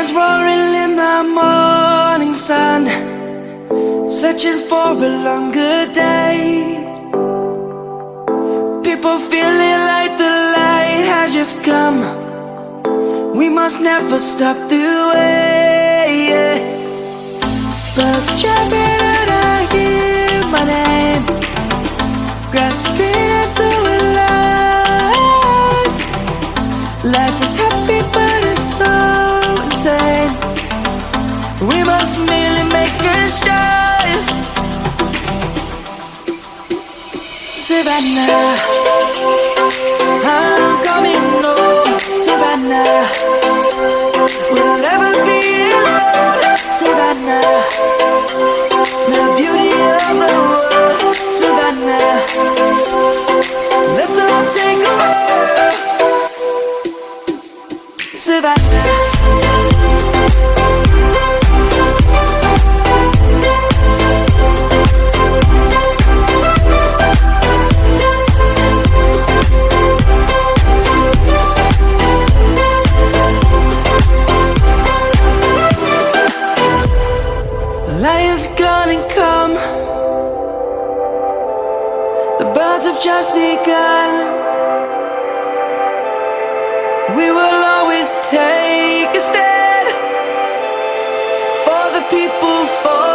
Lions roaring in the morning sun, searching for a longer day. People feeling like the light has just come. We must never stop the way. Birds chirping and I hear my name, grasping into a life. Life is happy but it's so insane. We must merely make a start. Savannah, I'm coming home. Savannah, we'll never be alone. Savannah, the beauty of the world. Savannah, let's all take a walk. Savannah. Light is gonna come. The birds have just begun. We will always take a stand for the people, for